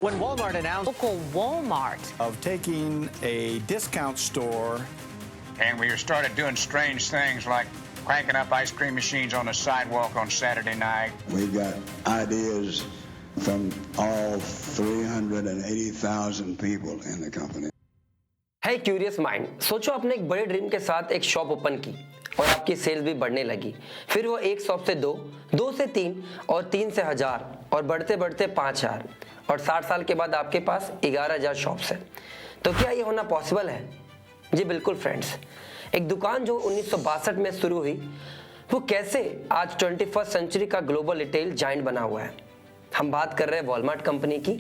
When Walmart announced Local Walmart of taking a discount store and we started doing strange things like cranking up ice cream machines on the sidewalk on Saturday night. We got ideas from all 380,000 people in the company. है curious mind, सोचो आपने एक बड़े dream के साथ एक shop open की और आपकी सेल्स भी बढ़ने लगी। फिर वो एक शॉप से दो से तीन और 3 से 1000 और बढ़ते बढ़ते 5000 और 60 साल के बाद आपके पास 11000 शॉप्स है। तो क्या ये होना पॉसिबल है? जी बिल्कुल फ्रेंड्स। एक दुकान जो 1962 में शुरू हुई वो कैसे आज 21st सेंचुरी का ग्लोबल रिटेल जायंट बना हुआ है। हम बात कर रहे हैं वॉलमार्ट कंपनी की,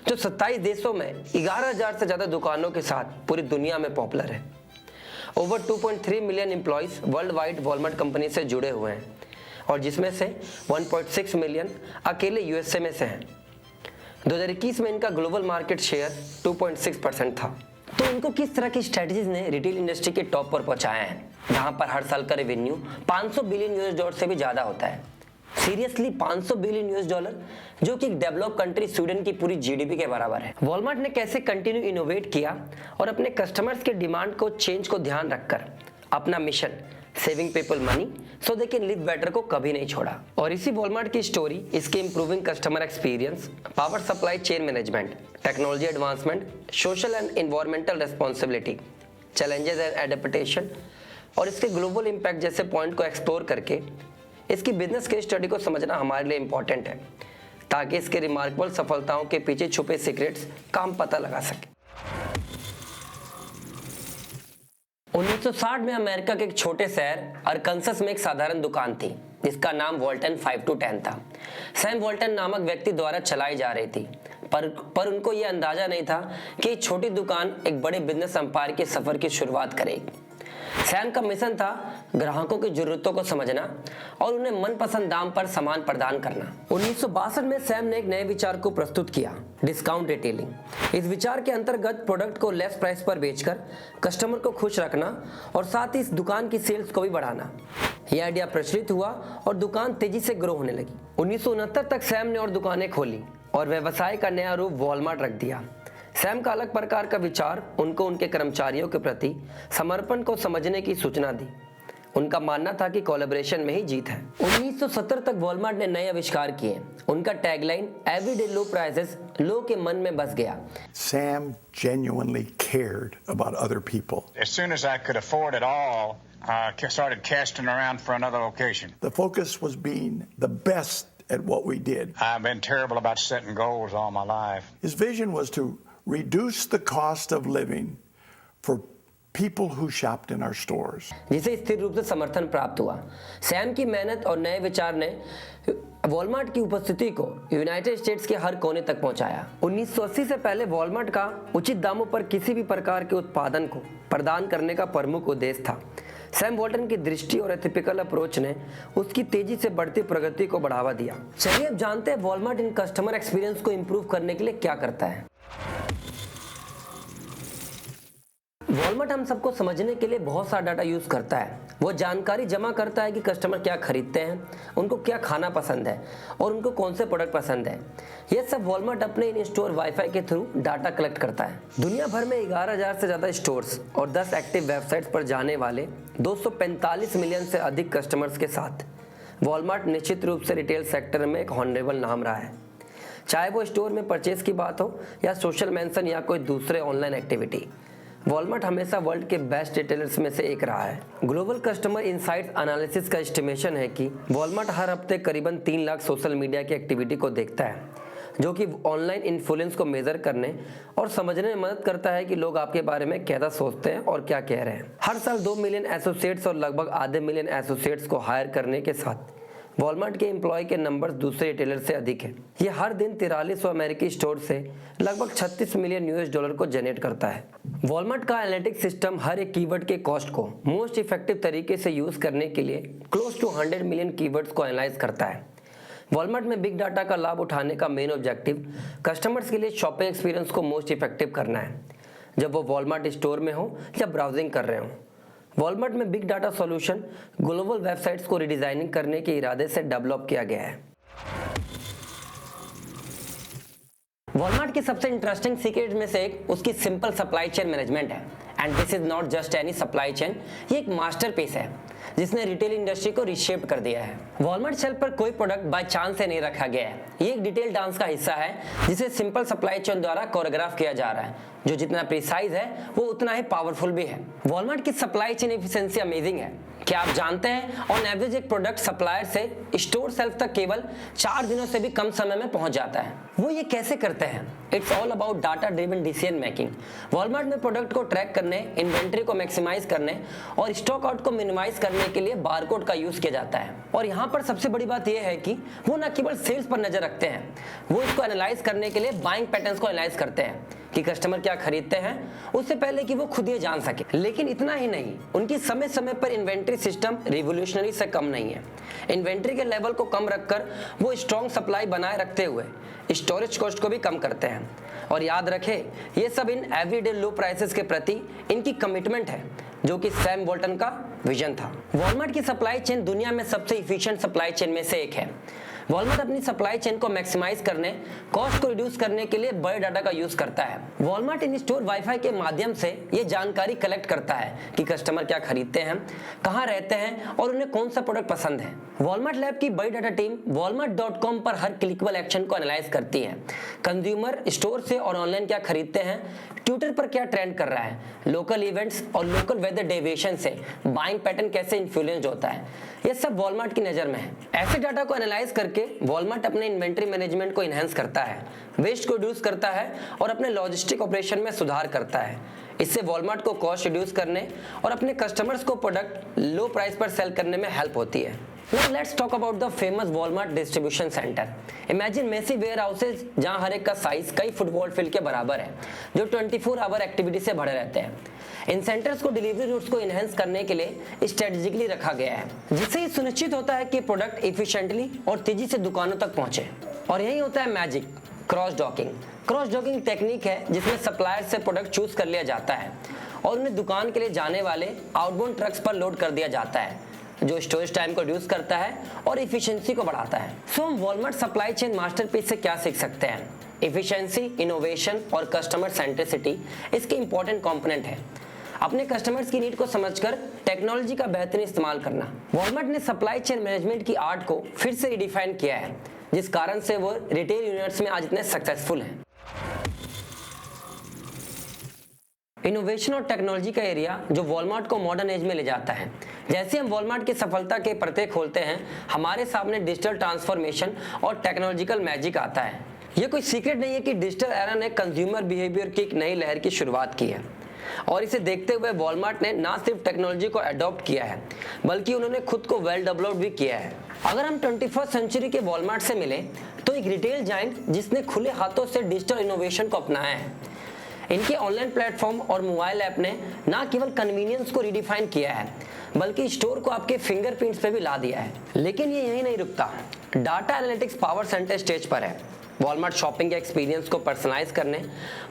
जो 27 देशों में 11000 से ज़्यादा दुकानों के साथ पूरी दुनिया में पॉपुलर है। Over 2.3 million employees world wide Walmart company से जुड़े हुए हैं और जिसमें से 1.6 मिलियन अकेले यूएसए में से हैं। 2021 में इनका ग्लोबल मार्केट शेयर 2.6% था। तो इनको किस तरह की स्ट्रेटजीज ने रिटेल इंडस्ट्री के टॉप पर पहुंचाया है, जहां पर हर साल का रेवेन्यू 500 बिलियन यूएस डॉलर से भी ज़्यादा होता है। सीरियसली 500 बिलियन यूएस डॉलर, जो कि एक डेवलप कंट्री स्वीडन की पूरी जीडीपी के बराबर है। वॉलमार्ट ने कैसे कंटिन्यू इनोवेट किया और अपने कस्टमर्स के डिमांड को चेंज को ध्यान रखकर अपना mission saving people money so they can live better को कभी नहीं छोड़ा। और इसी वॉलमार्ट की स्टोरी, इसके improving customer experience, power supply chain management, technology advancement, social and environmental responsibility, challenges and adaptation और इसके ग्लोबल इम्पैक्ट जैसे पॉइंट को एक्सप्लोर करके इसकी बिजनेस केस स्टडी को समझना हमारे लिए इंपॉर्टेंट है, ताकि इसके रिमार्केबल सफलताओं के पीछे छुपे सीक्रेट्स का हम पता लगा सके। 1960 में अमेरिका के एक छोटे शहर अरकानसस में एक साधारण दुकान थी जिसका नाम वॉल्टन 5 to 10 था। सैम वॉल्टन नामक व्यक्ति द्वारा चलाई जा रही थी, पर उनको यह अंदाजा नहीं था कि एक छोटी दुकान एक बड़े बिजनेस एम्पायर के सफर की शुरुआत करेगी। सैम का मिशन था ग्राहकों की जरूरतों को समझना और उन्हें मनपसंद दाम पर सामान प्रदान करना। 1962 में सैम ने एक नए विचार को प्रस्तुत किया, डिस्काउंट रिटेलिंग। इस विचार के अंतर्गत प्रोडक्ट को लेस प्राइस पर बेचकर कस्टमर को खुश रखना और साथ ही इस दुकान की सेल्स को भी बढ़ाना। यह आइडिया प्रचलित हुआ और दुकान तेजी से ग्रो होने लगी। 1969 तक सैम ने और दुकानें खोली और व्यवसाय का नया रूप वॉलमार्ट रख दिया। सैम का अलग प्रकार का विचार उनको उनके कर्मचारियों के प्रति समर्पण को समझने की सूचना दी। उनका मानना था कि कोलैबोरेशन में ही जीत है। 1970 तक वॉलमार्ट ने नए आविष्कार किए। उनका टैगलाइन एवरीडे लो प्राइसेस लो के मन में बस गया। Sam genuinely cared about other people. As soon as I could afford it all, I started casting around for another location. The focus was being the best at what we did. I've been terrible about setting goals all my life. His vision was to reduce the cost of living for people who shopped in our stores. जिसे स्थिर रूप से समर्थन प्राप्त हुआ। Sam की मेहनत और नए विचार ने वॉलमार्ट की उपस्थिति को यूनाइटेड स्टेट्स के हर कोने तक पहुंचाया। 1980 से पहले वॉलमार्ट का उचित दामों पर किसी भी प्रकार के उत्पादन को प्रदान करने का प्रमुख उद्देश्य था। सैम वॉल्टन की दृष्टि और एथिकल अप्रोच ने उसकी तेजी से बढ़ती प्रगति को बढ़ावा दिया। चलिए अब जानते हैं वॉलमार्ट इन कस्टमर एक्सपीरियंस को इंप्रूव करने के लिए क्या करता है। वॉलमार्ट हम सबको समझने के लिए बहुत सारा डाटा यूज करता है। वो जानकारी जमा करता है कि कस्टमर क्या खरीदते हैं, उनको क्या खाना पसंद है और उनको कौन से प्रोडक्ट पसंद है। ये सब वॉलमार्ट अपने इन स्टोर वाईफाई के थ्रू डाटा कलेक्ट करता है। दुनिया भर में 11000 से ज़्यादा स्टोर्स और 10 एक्टिव वेबसाइट्स पर जाने वाले 245 मिलियन से अधिक कस्टमर्स के साथ वॉलमार्ट निश्चित रूप से रिटेल सेक्टर में एक हॉनरेबल नाम रहा है, चाहे वो स्टोर में परचेज की बात हो या सोशल मेंशन या कोई दूसरे ऑनलाइन एक्टिविटी। वॉलमार्ट हमेशा वर्ल्ड के बेस्ट रिटेलर्स में से एक रहा है। ग्लोबल कस्टमर इनसाइट्स एनालिसिस का एस्टिमेशन है कि वॉलमार्ट हर हफ्ते करीबन 3 लाख सोशल मीडिया की एक्टिविटी को देखता है, जो कि ऑनलाइन इन्फ्लुएंस को मेजर करने और समझने में मदद करता है कि लोग आपके बारे में कैसा सोचते हैं और क्या कह रहे हैं। हर साल 2 मिलियन एसोसिएट्स और लगभग आधे मिलियन एसोसिएट्स को हायर करने के साथ वॉलमार्ट के एम्प्लॉय के नंबर दूसरे रिटेलर से अधिक है। ये हर दिन 4300 अमेरिकी स्टोर से लगभग 36 मिलियन यूएस डॉलर को जनरेट करता है। वॉलमार्ट का एनालिटिक्स सिस्टम हर एक कीवर्ड के कॉस्ट को मोस्ट इफेक्टिव तरीके से यूज करने के लिए क्लोज टू 100 मिलियन कीवर्ड्स को एनालाइज करता है। वॉलमार्ट में बिग डाटा का लाभ उठाने का मेन ऑब्जेक्टिव कस्टमर्स के लिए शॉपिंग एक्सपीरियंस को मोस्ट इफेक्टिव करना है, जब वो वॉलमार्ट स्टोर में हो या ब्राउजिंग कर रहे हो। वॉलमार्ट में big data solution global websites को रिडिजाइनिंग करने के इरादे से डेवलप किया गया है। वॉलमार्ट की सबसे इंटरेस्टिंग सीक्रेट में से एक उसकी सिंपल सप्लाई चेन मैनेजमेंट है। And this is not just any supply chain, ये एक मास्टरपीस है जिसने रिटेल इंडस्ट्री को रिशेप कर दिया है। वॉलमार्ट शेल्फ पर कोई प्रोडक्ट बाय चांस से नहीं रखा गया है, ये एक डिटेल डांस का हिस्सा है जिसे सिंपल सप्लाई चेन द्वारा कोरियोग्राफ किया जा रहा है, जो जितना प्रिसाइज है वो उतना ही पावरफुल भी है। वॉलमार्ट की सप्लाई चेन एफिशिएंसी अमेजिंग है। क्या आप जानते हैं ऑन एवरेज एक प्रोडक्ट सप्लायर से स्टोर सेल्फ तक केवल 4 दिनों से भी कम समय में पहुंच जाता है। वो ये कैसे करते हैं? It's all about data driven decision making. Walmart में प्रोडक्ट को ट्रैक करने, इन्वेंट्री को मैक्सिमाइज करने और स्टॉक आउट को मिनिमाइज करने के लिए बारकोड का यूज किया जाता है। और यहाँ पर सबसे बड़ी बात यह है कि वो न केवल सेल्स पर नजर रखते हैं, वो इसको एनालाइज करने के लिए बाइंग पैटर्न्स को एनालाइज करते हैं कि कस्टमर क्या खरीदते हैं उससे पहले कि वो खुद ये जान सके। लेकिन इतना ही नहीं, उनकी समय समय पर इन्वेंट्री सिस्टम रिवोल्यूशनरी से कम नहीं है। इन्वेंट्री के लेवल को कम रखकर वो स्ट्रॉन्ग सप्लाई बनाए रखते हुए स्टोरेज कॉस्ट को भी कम करते हैं। और याद रखें, ये सब इन एवरीडे लो प्राइसेस के प्रति इनकी कमिटमेंट है, जो कि सैम वॉल्टन का विजन था। वॉलमार्ट की सप्लाई चेन दुनिया में सबसे इफिशिएंट सप्लाई चेन में से एक है। वॉलमार्ट अपनी सप्लाई चेन को मैक्सिमाइज करने, कॉस्ट को रिड्यूस करने के लिए बड़े डाटा का यूज करता है। वॉलमार्ट इन स्टोर वाईफाई के माध्यम से ये जानकारी कलेक्ट करता है कि कस्टमर क्या खरीदते हैं, कहाँ रहते हैं और उन्हें कौन सा प्रोडक्ट पसंद है। वॉलमार्ट लैब की बड़ी डाटा टीम walmart.com पर हर क्लिकेबल एक्शन को एनालाइज करती है। कंज्यूमर स्टोर से और ऑनलाइन क्या खरीदते हैं, ट्विटर पर क्या ट्रेंड कर रहा है, लोकल इवेंट्स और लोकल वेदर डेविएशन से बाइंग पैटर्न कैसे इन्फ्लुएंस होता है, ये सब वॉलमार्ट की नज़र में है। ऐसे डाटा को एनालाइज करके वॉलमार्ट अपने इन्वेंट्री मैनेजमेंट को इनहेंस करता है, वेस्ट को रिड्यूस करता है और अपने लॉजिस्टिक ऑपरेशन में सुधार करता है। इससे वॉलमार्ट को कॉस्ट रिड्यूस करने और अपने कस्टमर्स को प्रोडक्ट लो प्राइस पर सेल करने में हेल्प होती है। Now let's talk about the famous Walmart distribution center. Imagine massive warehouses जहां हर एक का साइज कई फुटबॉल फील्ड के बराबर है, जो 24 आवर एक्टिविटी से भरे रहते हैं। इन सेंटर्स को डिलीवरी रूट्स को इनहेंस करने के लिए स्ट्रेटेजिकली रखा गया है, जिससे ये सुनिश्चित होता है कि प्रोडक्ट इफिशिएंटली और तेजी से दुकानों तक पहुंचे। और यही होता है magic, cross docking. Cross docking technique है जिसमें सप्लायर से प्रोडक्ट चूज कर लिया जाता है और उन्हें दुकान के लिए जाने वाले आउटबाउंड ट्रक्स पर लोड कर दिया जाता है, जो स्टोरेज टाइम को रिड्यूस करता है और इफिशिएंसी को बढ़ाता है। सो हम वॉलमार्ट सप्लाई चेन मास्टरपीस से क्या सीख सकते हैं? इफिशिएंसी, इनोवेशन और कस्टमर सेंट्रिसिटी इसके इंपॉर्टेंट कंपोनेंट है। अपने कस्टमर्स की नीड को समझकर टेक्नोलॉजी का बेहतरीन इस्तेमाल करना। वॉलमार्ट ने सप्लाई चेन मैनेजमेंट की आर्ट को फिर से रिडिफाइन किया है, जिस कारण से वो रिटेल यूनिट्स में आज इतने सक्सेसफुल हैं। इनोवेशन और टेक्नोलॉजी का एरिया जो वॉलमार्ट को मॉडर्न एज में ले जाता है। जैसे हम वॉलमार्ट की सफलता के पर्दे खोलते हैं, हमारे सामने डिजिटल ट्रांसफॉर्मेशन और टेक्नोलॉजिकल मैजिक आता है। ये कोई सीक्रेट नहीं है कि डिजिटल एरा ने कंज्यूमर बिहेवियर की एक नई लहर की शुरुआत की है, और इसे देखते हुए वॉलमार्ट ने ना सिर्फ टेक्नोलॉजी को अडॉप्ट किया है, बल्कि उन्होंने खुद को वेल डेवलप्ड भी किया है। अगर हम 21st सेंचुरी के वॉलमार्ट से मिले तो एक रिटेल जायंट जिसने खुले हाथों से डिजिटल इनोवेशन को अपनाया है। इनके ऑनलाइन प्लेटफॉर्म और मोबाइल ऐप ने ना केवल कन्वीनियंस को रिडिफाइन किया है, बल्कि स्टोर को आपके फिंगरप्रिंट्स पे भी ला दिया है। लेकिन ये यहीं नहीं रुकता, data analytics power centre stage पर है। वॉलमार्ट शॉपिंग के एक्सपीरियंस को पर्सनलाइज करने,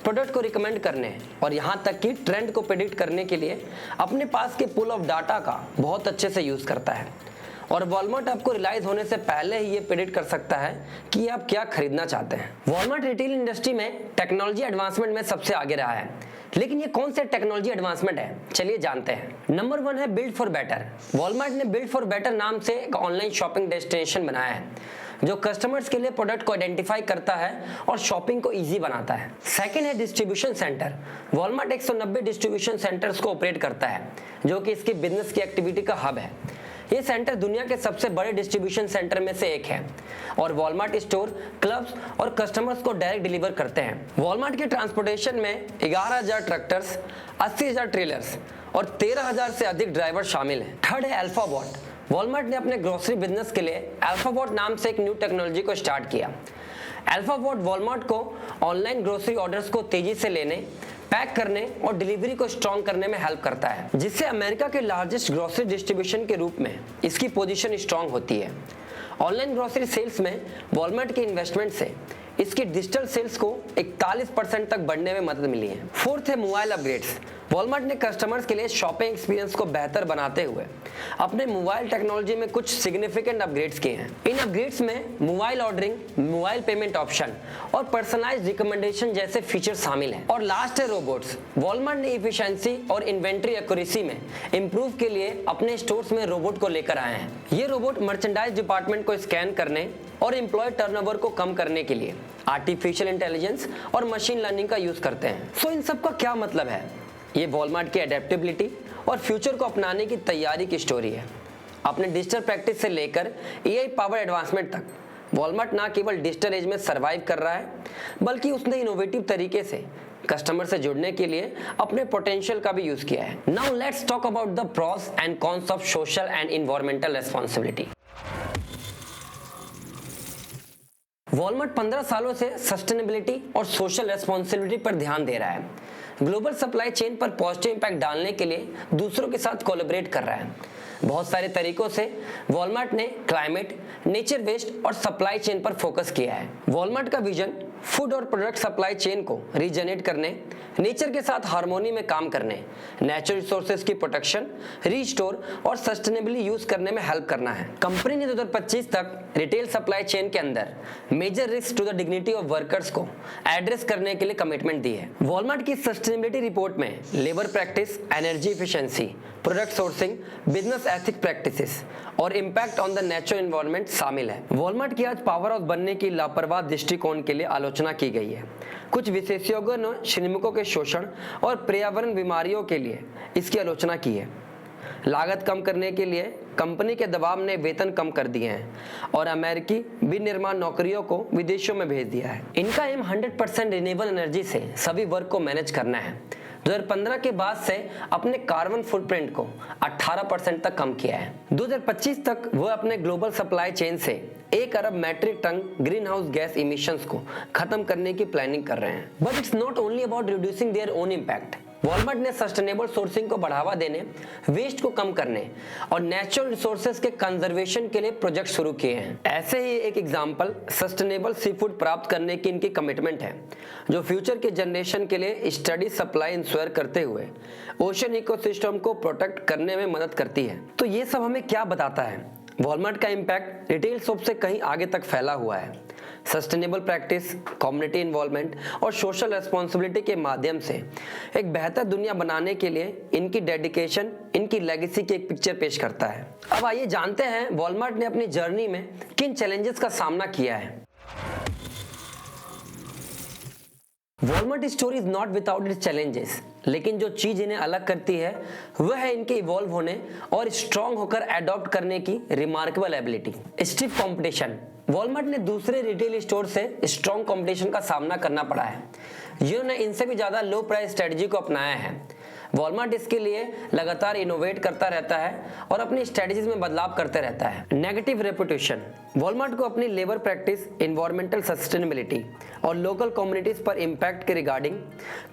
प्रोडक्ट को रिकमेंड करने और यहाँ तक कि ट्रेंड को प्रेडिक्ट करने के लिए अपने पास के पूल ऑफ डाटा का बहुत अच्छे से यूज करता है। और वॉलमार्ट आपको रिलाइज होने से पहले ही ये प्रेडिक्ट कर सकता है कि आप क्या खरीदना चाहते हैं। वॉलमार्ट रिटेल इंडस्ट्री में टेक्नोलॉजी एडवांसमेंट में सबसे आगे रहा है, लेकिन ये कौन से टेक्नोलॉजी एडवांसमेंट है, चलिए जानते हैं। नंबर 1 है बिल्ड फॉर बेटर। वॉलमार्ट ने बिल्ड फॉर बेटर नाम से एक ऑनलाइन शॉपिंग डेस्टिनेशन बनाया है, जो कस्टमर्स के लिए प्रोडक्ट को आइडेंटिफाई करता है और शॉपिंग को इजी बनाता है। सेकंड है distribution centre. Walmart 190 distribution centres को ऑपरेट करता है, जो कि इसकी बिजनेस की एक्टिविटी का हब है। ये सेंटर दुनिया के सबसे बड़े डिस्ट्रीब्यूशन सेंटर में से एक है और वॉलमार्ट स्टोर, क्लब्स और कस्टमर्स को डायरेक्ट डिलीवर करते हैं। वॉलमार्ट के ट्रांसपोर्टेशन में 11,000 ट्रैक्टर्स, 80,000 ट्रेलर्स और 13,000 से अधिक ड्राइवर शामिल हैं। थर्ड है अल्फाबॉट। वॉलमार्ट ने अपने ग्रोसरी बिजनेस के लिए अल्फाबॉट नाम से एक न्यू टेक्नोलॉजी को स्टार्ट किया। अल्फाबॉट वॉलमार्ट को ऑनलाइन ग्रोसरी ऑर्डर्स को तेजी से लेने, पैक करने और डिलीवरी को स्ट्रॉन्ग करने में हेल्प करता है, जिससे अमेरिका के लार्जेस्ट ग्रोसरी डिस्ट्रीब्यूशन के रूप में इसकी पोजीशन स्ट्रॉन्ग होती है। ऑनलाइन ग्रोसरी सेल्स में वॉलमार्ट के इन्वेस्टमेंट से इसकी डिजिटल सेल्स को 41% तक बढ़ने में मदद मिली है। फोर्थ है मोबाइल अपग्रेड्स। वॉलमार्ट ने कस्टमर्स के लिए शॉपिंग एक्सपीरियंस को बेहतर बनाते हुए अपने मोबाइल टेक्नोलॉजी में कुछ सिग्निफिकेंट अपग्रेड्स किए हैं। इन अपग्रेड्स में mobile ordering, mobile payment option और पर्सनलाइज्ड रिकमेंडेशन जैसे फीचर्स शामिल हैं। और लास्ट है रोबोट्स। वॉलमार्ट ने इफिशिएंसी और इन्वेंट्री एक्यूरेसी में इंप्रूव के लिए अपने स्टोर्स में रोबोट को लेकर आए हैं। ये रोबोट मर्चेंडाइज डिपार्टमेंट को स्कैन करने और एम्प्लॉय टर्नओवर को कम करने के लिए आर्टिफिशियल इंटेलिजेंस और मशीन लर्निंग का यूज करते हैं। सो इन सब का क्या मतलब है? ये वॉलमार्ट की एडेप्टेबिलिटी और फ्यूचर को अपनाने की तैयारी की स्टोरी है। अपने डिजिटल प्रैक्टिस से लेकर एआई पावर एडवांसमेंट तक वॉलमार्ट ना केवल डिजिटल एज में सर्वाइव कर रहा है, बल्कि उसने इनोवेटिव तरीके से कस्टमर से जुड़ने के लिए अपने पोटेंशियल का भी यूज किया है। Now let's talk about the pros and cons of social and environmental responsibility. Walmart 15 सालों से सस्टेनेबिलिटी और सोशल रेस्पॉन्सिबिलिटी पर ध्यान दे रहा है। ग्लोबल सप्लाई चेन पर पॉजिटिव इंपैक्ट डालने के लिए दूसरों के साथ कोलैबोरेट कर रहा है। बहुत सारे तरीकों से वॉलमार्ट ने क्लाइमेट, नेचर वेस्ट और सप्लाई चेन पर फोकस किया है। वॉलमार्ट का विजन फूड और प्रोडक्ट सप्लाई चेन को रीजनरेट करने, नेचर के साथ हार्मोनी में काम करने, नेचुरल रिसोर्सेज की प्रोटेक्शन, रीस्टोर और सस्टेनेबली यूज करने में हेल्प करना है। कंपनी ने 2025 तक रिटेल सप्लाई चेन के अंदर major risk to the dignity of workers को एड्रेस करने के लिए कमिटमेंट दी है। वॉलमार्ट की सस्टेनेबिलिटी रिपोर्ट में labour practice, energy efficiency, product sourcing, business ethic practices और impact on the natural environment शामिल है। वॉलमार्ट की आज पावर हाउस बनने की लापरवाह दृष्टिकोण के लिए आलोचना की गई है। कुछ विशेषज्ञों ने श्रमिकों के शोषण और पर्यावरण बीमारियों के लिए इसकी आलोचना की है। लागत कम करने के लिए कंपनी के दबाव ने वेतन कम कर दिए हैं और अमेरिकी विनिर्माण नौकरियों को विदेशों में भेज दिया है। इनका एम 100% रिन्यूएबल एनर्जी से सभी वर्क को मैनेज करना है। 2015 के बाद से अपने कार्बन फुटप्रिंट को 18% तक कम किया है। 2025 तक वह अपने ग्लोबल सप्लाई चेन से 1 अरब metric ton greenhouse gas emissions को खत्म करने की प्लानिंग कर रहे हैं। But it's not only about reducing their own impact. Walmart ने सस्टेनेबल सोर्सिंग को बढ़ावा देने, वेस्ट को कम करने और नेचुरल रिसोर्सेज के कंजर्वेशन के लिए प्रोजेक्ट शुरू किए हैं। ऐसे ही एक एग्जांपल सस्टेनेबल सी फूड प्राप्त करने की इनकी कमिटमेंट है, जो फ्यूचर के जनरेशन के लिए स्टडी सप्लाई इंश्योर करते हुए ओशन इकोसिस्टम को प्रोटेक्ट करने में मदद करती है। तो ये सब हमें क्या बताता है? वॉलमार्ट का इम्पैक्ट रिटेल शॉप से कहीं आगे तक फैला हुआ है। सस्टेनेबल प्रैक्टिस, कम्युनिटी इन्वॉल्वमेंट और सोशल रेस्पॉन्सिबिलिटी के माध्यम से एक बेहतर दुनिया बनाने के लिए इनकी डेडिकेशन, इनकी लेगेसी की एक पिक्चर पेश करता है। अब आइए जानते हैं वॉलमार्ट ने अपनी जर्नी में किन चैलेंजेस का सामना किया है। Walmart story is not without its challenges, लेकिन जो चीज इन्हें अलग करती है वह है इनके इवॉल्व होने और स्ट्रांग होकर अडॉप्ट करने की remarkable ability. Stiff competition. Walmart ने दूसरे रिटेल स्टोर से स्ट्रांग कंपटीशन का सामना करना पड़ा है, जिन्होंने इनसे भी ज्यादा लो प्राइस स्ट्रेटजी को अपनाया है। वॉलमार्ट इसके लिए लगातार इनोवेट करता रहता है और अपनी स्ट्रेटजीज में बदलाव करते रहता है। Negative reputation. वॉलमार्ट को अपनी लेबर प्रैक्टिस, एनवायरमेंटल सस्टेनेबिलिटी और लोकल कम्युनिटीज पर इम्पैक्ट के रिगार्डिंग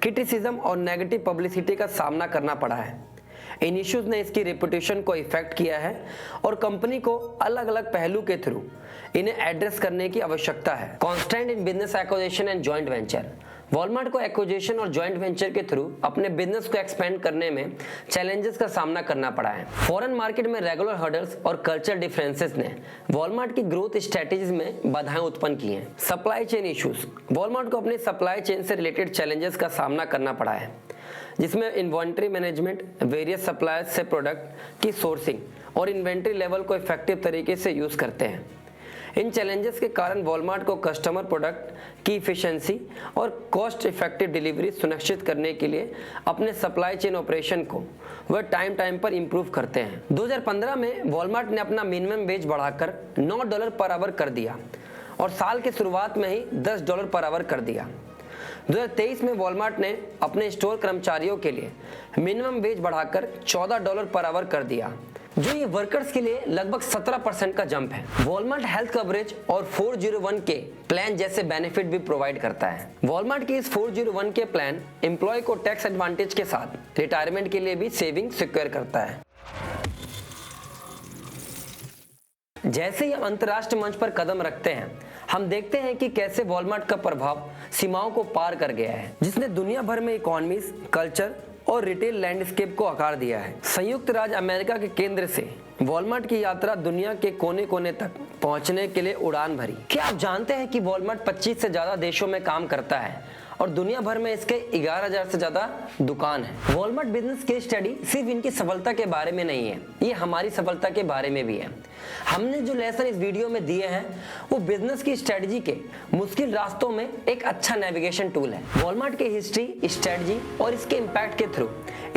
क्रिटिसिज्म और नेगेटिव पब्लिसिटी का सामना करना पड़ा है। इन इश्यूज ने इसकी रेपुटेशन को इफेक्ट किया है और कंपनी को अलग अलग पहलू के थ्रू इन्हें एड्रेस करने की आवश्यकता है। Constant in business acquisition and joint venture. Walmart को एक्विजिशन और जॉइंट वेंचर के थ्रू अपने बिजनेस को एक्सपेंड करने में चैलेंजेस का सामना करना पड़ा है। फॉरेन मार्केट में रेगुलर हर्डल्स और कल्चर डिफरेंसेस ने वॉलमार्ट की ग्रोथ स्ट्रेटेजीज में बाधाएं उत्पन्न की हैं। Supply chain issues. वॉलमार्ट को अपनी सप्लाई चेन से रिलेटेड चैलेंजेस का सामना करना पड़ा है, जिसमें इन्वेंट्री मैनेजमेंट, वेरियस सप्लायर्स से प्रोडक्ट की सोर्सिंग और इन्वेंट्री लेवल को इफेक्टिव तरीके से यूज करते हैं। इन चैलेंजेस के कारण वॉलमार्ट को कस्टमर प्रोडक्ट की इफिशिएंसी और कॉस्ट इफेक्टिव डिलीवरी सुनिश्चित करने के लिए अपने सप्लाई चेन ऑपरेशन को वह टाइम पर इंप्रूव करते हैं। 2015 में वॉलमार्ट ने अपना मिनिमम वेज बढ़ाकर $9 पर आवर कर दिया और साल के शुरुआत में ही $10 पर आवर कर दिया। 2023 में वॉलमार्ट ने अपने स्टोर कर्मचारियों के लिए मिनिमम वेज बढ़ाकर $14 पर आवर कर दिया, जो ये वर्कर्स के लिए लगभग 17% का जंप है। वॉलमार्ट हेल्थ कवरेज और 401 के प्लान जैसे बेनिफिट भी प्रोवाइड करता है। वॉलमार्ट के इस 401 के प्लान एम्प्लॉय को टैक्स एडवांटेज के साथ रिटायरमेंट के लिए भी सेविंग सिक्योर करता है। जैसे ही हम अंतर्राष्ट्रीय मंच पर कदम रखते हैं, हम देखते हैं कि कैसे वॉलमार्ट का प्रभाव सीमाओं को पार कर गया है, जिसने दुनिया भर में इकोनॉमीज, कल्चर और रिटेल लैंडस्केप को आकार दिया है। संयुक्त राज्य अमेरिका के केंद्र से वॉलमार्ट की यात्रा दुनिया के कोने कोने तक पहुंचने के लिए उड़ान भरी। क्या आप जानते हैं कि वॉलमार्ट 25 से ज्यादा देशों में काम करता है और दुनिया भर में इसके 11,000 से ज्यादा दुकान है। वॉलमार्ट बिजनेस केस स्टडी सिर्फ इनकी सफलता के बारे में नहीं है, ये हमारी सफलता के बारे में भी है। हमने जो लेसन इस वीडियो में दिए हैं वो बिजनेस की स्ट्रेटजी के मुश्किल रास्तों में एक अच्छा नेविगेशन टूल है। वॉलमार्ट की हिस्ट्री, स्ट्रेटजी और इसके इम्पैक्ट के थ्रू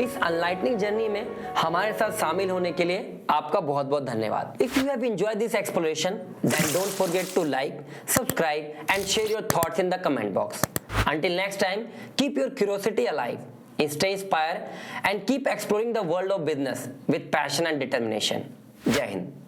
इस अनलाइटनिंग जर्नी में हमारे साथ शामिल होने के लिए आपका बहुत बहुत धन्यवाद। If you have enjoyed this exploration, then don't forget to like, subscribe and share your thoughts in the comment box. Until next time, keep your curiosity alive, stay inspired and keep exploring the world of business with passion and determination. Jai Hind.